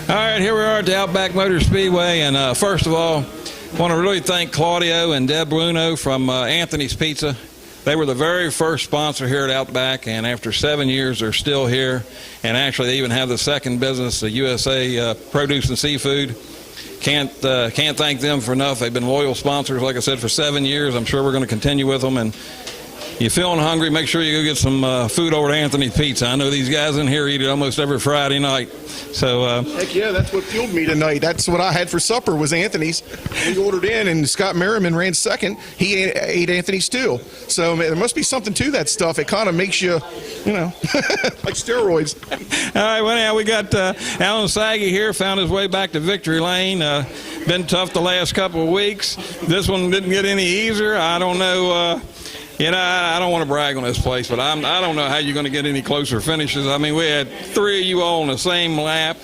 All right, here we are at the Outback Motor Speedway, and first of all, I want to really thank Claudio and Deb Bruno from Anthony's Pizza. They were the very first sponsor here at Outback, and after 7 years, they're still here. And actually, they even have the second business, the USA Produce and Seafood. Can't thank them for enough. They've been loyal sponsors, like I said, for 7 years. I'm sure we're going to continue with them. And you feeling hungry, make sure you go get some food over to Anthony's Pizza. I know these guys in here eat it almost every Friday night. So heck yeah, that's what fueled me tonight. That's what I had for supper was Anthony's. We ordered in, and Scott Merriman ran second. He ate Anthony's too. So there must be something to that stuff. It kind of makes you, like steroids. All right, well, now we got Alan Saggy here, found his way back to victory lane. Been tough the last couple of weeks. This one didn't get any easier. I don't know. I don't want to brag on this place, but I don't know how you're going to get any closer finishes. I mean, we had three of you all on the same lap.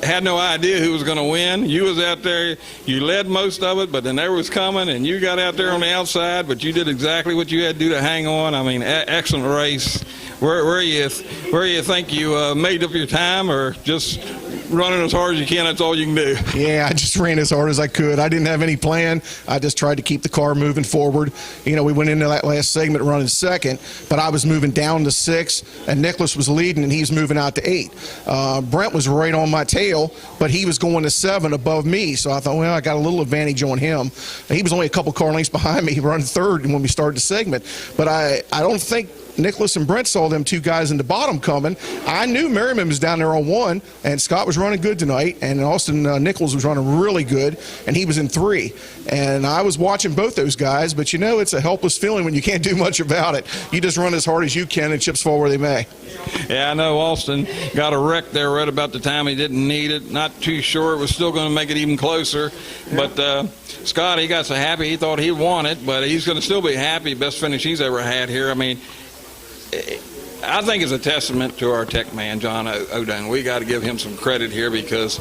Had no idea who was going to win. You was out there, you led most of it, but then there was coming, and you got out there on the outside, but you did exactly what you had to do to hang on. I mean, excellent race. Where you think you made up your time, or just running as hard as you can, that's all you can do? Yeah, I just ran as hard as I could. I didn't have any plan. I just tried to keep the car moving forward. We went into that last segment running second, but I was moving down to 6, and Nicholas was leading, and he's moving out to 8. Brent was right on my tail, but he was going to 7 above me, so I thought, well, I got a little advantage on him. He was only a couple car lengths behind me. He ran third when we started the segment, but I don't think Nicholas and Brent saw them two guys in the bottom coming. I knew Merriman was down there on 1, and Scott was running good tonight, and Austin Nichols was running really good, and he was in 3. And I was watching both those guys, but it's a helpless feeling when you can't do much about it. You just run as hard as you can, and chips fall where they may. Yeah, I know Austin got a wreck there right about the time he didn't need it. Not too sure it was still going to make it even closer. Yeah. But Scott, he got so happy he thought he'd won it, but he's going to still be happy. Best finish he's ever had here. I mean, I think it's a testament to our tech man, John O'Donnell. We got to give him some credit here, because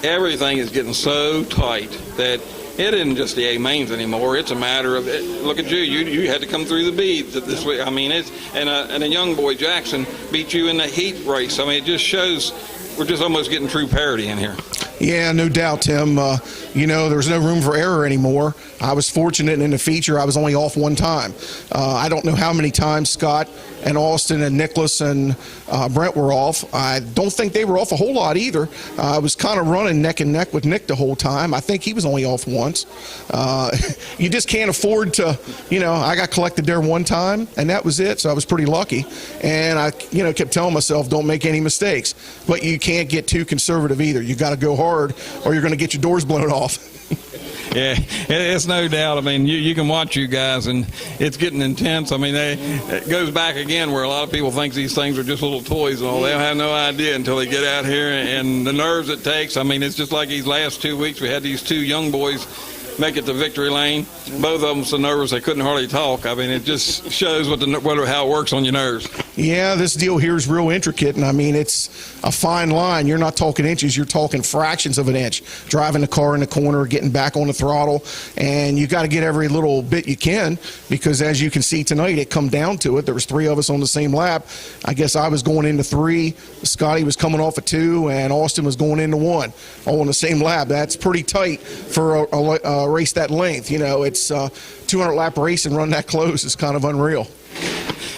everything is getting so tight that it isn't just the A mains anymore. It's a matter of, look at you. You had to come through the beads this week. I mean, and a young boy, Jackson, beat you in the heat race. I mean, it just shows we're just almost getting true parity in here. Yeah, no doubt, Tim. There's no room for error anymore. I was fortunate in the feature. I was only off 1 time. I don't know how many times Scott and Austin and Nicholas and Brent were off. I don't think they were off a whole lot either. I was kind of running neck and neck with Nick the whole time. I think he was only off once. You just can't afford to, I got collected there 1 time, and that was it, so I was pretty lucky. And I, kept telling myself, don't make any mistakes. But you can't get too conservative either. You got to go hard, or you're going to get your doors blown off. Yeah, it's no doubt. I mean, you can watch you guys, and it's getting intense. I mean, it goes back again where a lot of people think these things are just little toys and all. They'll have no idea until they get out here, and the nerves it takes. I mean, it's just like these last 2 weeks. We had these 2 young boys make it to victory lane. Both of them so nervous they couldn't hardly talk. I mean, it just shows how it works on your nerves. Yeah, this deal here is real intricate, and I mean, it's a fine line. You're not talking inches, you're talking fractions of an inch. Driving the car in the corner, getting back on the throttle, and you got to get every little bit you can, because as you can see tonight, it come down to it. There was 3 of us on the same lap. I guess I was going into 3, Scotty was coming off of 2, and Austin was going into 1, all on the same lap. That's pretty tight for a race that length. It's 200-lap race, and run that close is kind of unreal.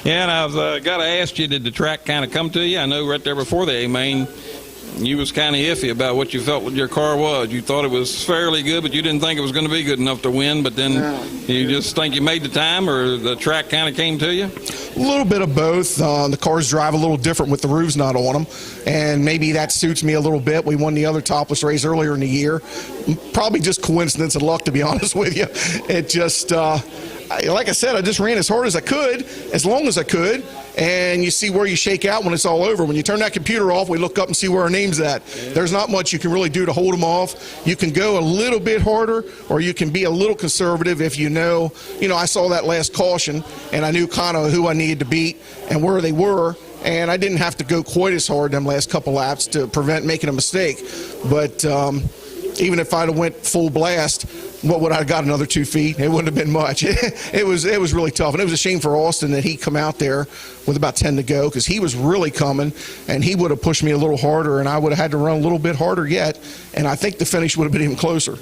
Yeah, and I've got to ask you, did the track kind of come to you? I know right there before the A-main, you was kind of iffy about what you felt your car was. You thought it was fairly good, but you didn't think it was going to be good enough to win. But then you just think you made the time, or the track kind of came to you? A little bit of both. The cars drive a little different with the roofs not on them, and maybe that suits me a little bit. We won the other topless race earlier in the year. Probably just coincidence and luck, to be honest with you. It just, like I said, I just ran as hard as I could, as long as I could, and you see where you shake out when it's all over. When you turn that computer off, we look up and see where our name's at. There's not much you can really do to hold them off. You can go a little bit harder, or you can be a little conservative if I saw that last caution, and I knew kind of who I needed to beat and where they were, and I didn't have to go quite as hard them last couple laps to prevent making a mistake. But even if I'd have went full blast, what would I have got another 2 feet? It wouldn't have been much. It was really tough, and it was a shame for Austin that he come out there with about 10 to go, because he was really coming, and he would have pushed me a little harder, and I would have had to run a little bit harder yet, and I think the finish would have been even closer.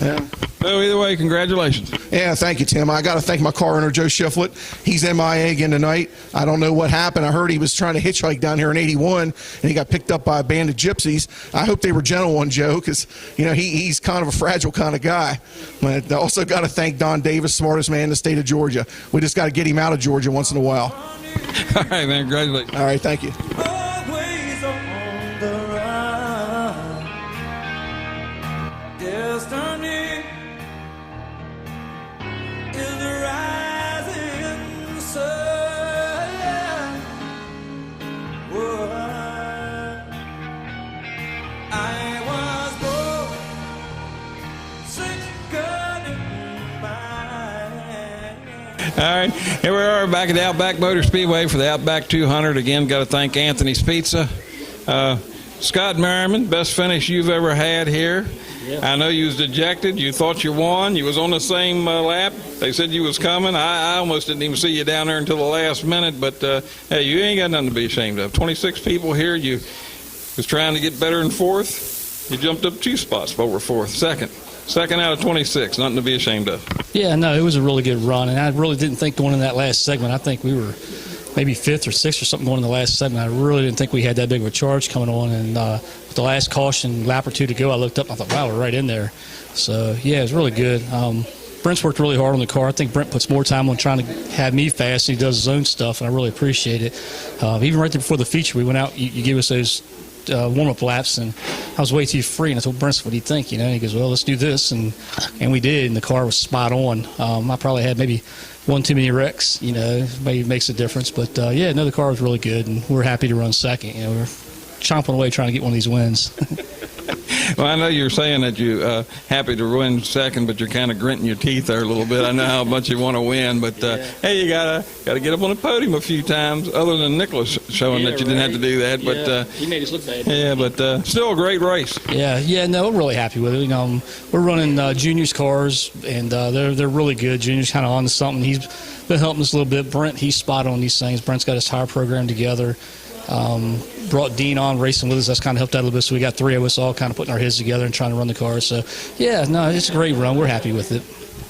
Yeah. So either way, congratulations. Yeah, thank you, Tim. I got to thank my car owner, Joe Shiflett. He's MIA again tonight. I don't know what happened. I heard he was trying to hitchhike down here in 81, and he got picked up by a band of gypsies. I hope they were gentle on Joe, because, he's kind of a fragile kind of guy. But I also got to thank Don Davis, smartest man in the state of Georgia. We just got to get him out of Georgia once in a while. All right, man. Congratulations. All right, thank you. Always on the run. Destiny is the rising sun. Whoa. I was born sick in mind. All right, here we are back at the Outback Motor Speedway for the Outback 200. Again, got to thank Anthony's Pizza. Scott Merriman, best finish you've ever had here. Yeah. I know you was dejected. You thought you won. You was on the same lap. They said you was coming. I almost didn't even see you down there until the last minute. But, hey, you ain't got nothing to be ashamed of. 26 people here. You was trying to get better in fourth. You jumped up 2 spots, but we're fourth. Second out of 26. Nothing to be ashamed of. Yeah, no, it was a really good run, and I really didn't think going in that last segment. I think we were maybe 5th or 6th or something going in the last segment. I really didn't think we had that big of a charge coming on, and with the last caution, lap or 2 to go, I looked up and I thought, wow, we're right in there. So, yeah, it was really good. Brent's worked really hard on the car. I think Brent puts more time on trying to have me fast than he does his own stuff, and I really appreciate it. Even right there before the feature, we went out, you gave us those warm-up laps, and I was way too free, and I told Brent, what do you think? And he goes, well, let's do this, and we did, and the car was spot on. I probably had maybe 1 too many wrecks, maybe makes a difference, but yeah, no, the car was really good, and we're happy to run second. We're chomping away trying to get one of these wins. Well, I know you're saying that you're happy to win second, but you're kind of gritting your teeth there a little bit. I know how much you want to win, but hey, you gotta get up on the podium a few times. Other than Nicholas showing that you didn't have to do that, but he made us look bad. Yeah, but still a great race. Yeah, no, we're really happy with it. We're running juniors cars, and they're really good. Juniors kind of on to something. He's been helping us a little bit. Brent, he's spot on these things. Brent's got his tire program together. Brought Dean on racing with us. That's kind of helped out a little bit. So we got 3 of us all kind of putting our heads together and trying to run the car. So, yeah, no, it's a great run. We're happy with it.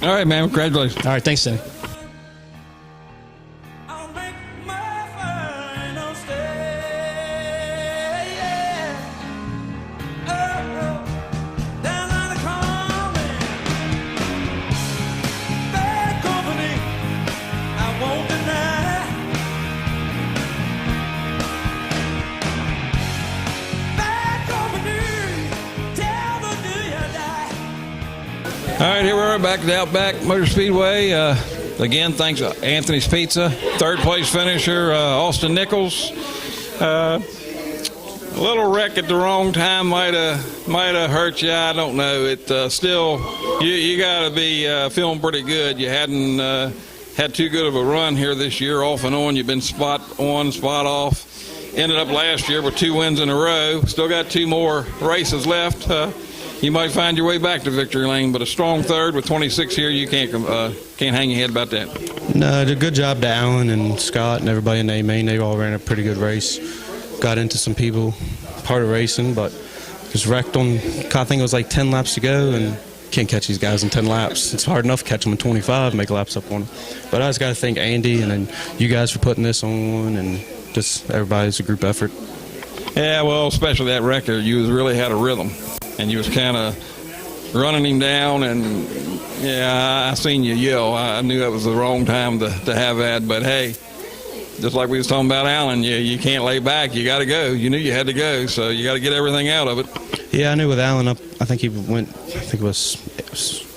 All right, man. Congratulations. All right, thanks, Cindy. I'll make my final stay. Yeah. Oh, down on the common. Bad company, I won't deny. Bad company, tell me, do you die? All right, here we are back at the Outback Motor Speedway. Again, thanks to Anthony's Pizza. 3rd place finisher, Austin Nichols. A little wreck at the wrong time might have hurt you. I don't know. It still, you got to be feeling pretty good. You hadn't had too good of a run here this year, off and on. You've been spot on, spot off. Ended up last year with 2 wins in a row. Still got 2 more races left. You might find your way back to victory lane, but a strong 3rd with 26 here, you can't hang your head about that. No, did a good job to Alan and Scott and everybody in A-Main. They all ran a pretty good race. Got into some people part of racing, but was wrecked on, I think it was like 10 laps to go, and can't catch these guys in 10 laps. It's hard enough to catch them in 25, make laps up on them. But I just got to thank Andy and then you guys for putting this on, and just everybody's a group effort. Yeah, well, especially that wreck there, you really had a rhythm, and you was kind of running him down, and yeah, I seen you yell. I knew that was the wrong time to have that, but hey, just like we was talking about Alan, you can't lay back. You got to go. You knew you had to go, so you got to get everything out of it. Yeah, I knew with Alan, I think he went, I think it was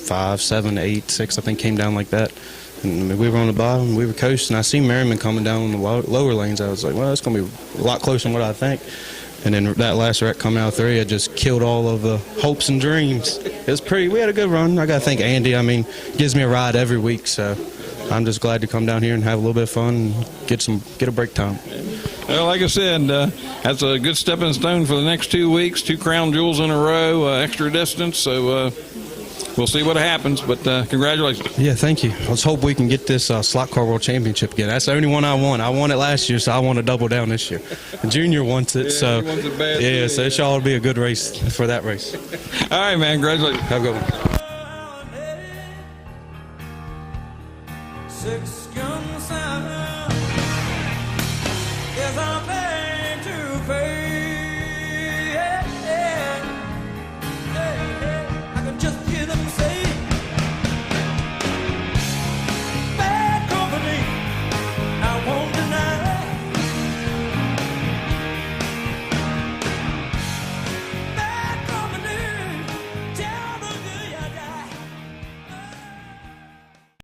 5, 7, 8, 6, I think came down like that. And we were on the bottom, we were coasting. I seen Merriman coming down on the lower lanes. I was like, well, it's going to be a lot closer than what I think. And then that last wreck coming out of 3, it just killed all of the hopes and dreams. It was we had a good run. I got to thank Andy. I mean, he gives me a ride every week, so I'm just glad to come down here and have a little bit of fun and get a break time. Well, like I said, that's a good stepping stone for the next 2 weeks. 2 crown jewels in a row, extra distance. So we'll see what happens. But congratulations. Yeah, thank you. Let's hope we can get this slot car world championship again. That's the only one I want. I won it last year, so I want to double down this year. The junior wants it, so he wants it bad yeah. too, So it shall be a good race for that race. All right, man. Congratulations. Have a good one. 6